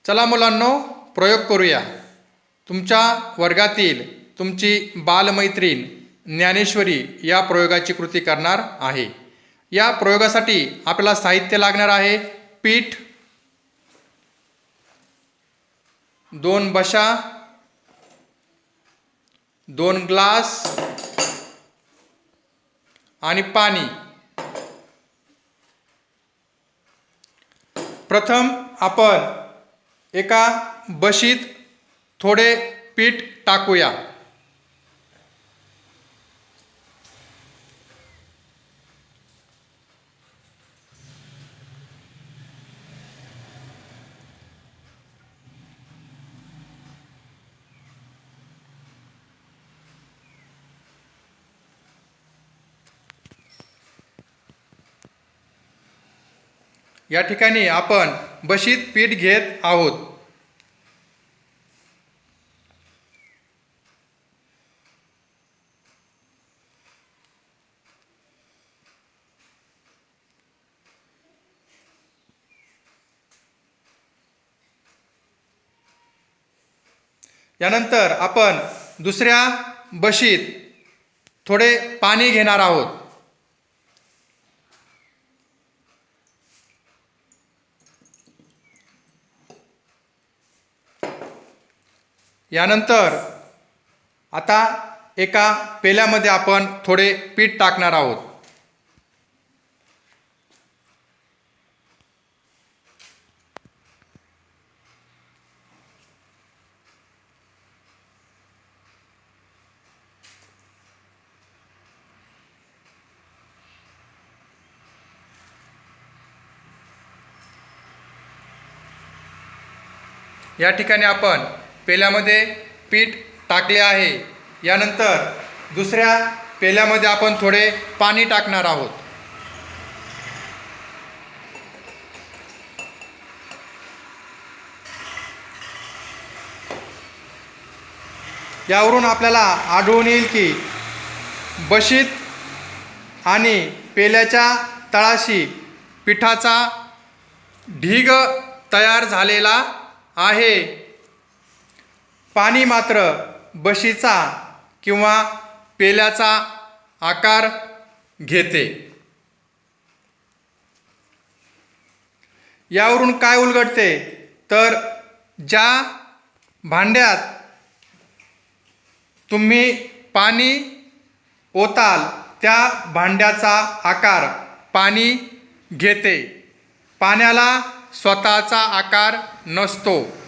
चला मुलांनो, प्रयोग करूया. तुमच्या वर्गातील तुमची बालमैत्रीण ज्ञानेश्वरी या प्रयोगाची कृती करणार आहे. या प्रयोगासाठी आपल्याला साहित्य लागणार आहे. पीठ, 2 बशा, 2 ग्लास आणि पाणी. प्रथम आपण एका बशीत थोडे पीठ टाकूया. या ठिकाणी आपण बशीत पीठ घेत आहोत. यानंतर आपण दुसऱ्या बशीत थोडे पाणी घेणार आहोत. यानंतर आता एका पेल्यामध्ये आपण थोडे पीठ टाकणार आहोत. या ठिकाणी आपण पेल्यामध्ये पीठ टाकले आहे. यानंतर दुसऱ्या पेल्यामध्ये आपण थोडे पाणी टाकणार आहोत. यावरून आपल्याला आढळून येईल की बशीत आणि पेल्याच्या तळाशी पिठाचा ढीग तयार झालेला आहे. पाणी मात्र बशीचा किंवा पेल्याचा आकार घेते. यावरून काय उलगडते तर ज्या भांड्यात तुम्ही पाणी ओताल त्या भांड्याचा आकार पाणी घेते. पाण्याला स्वतःचा आकार नसतो.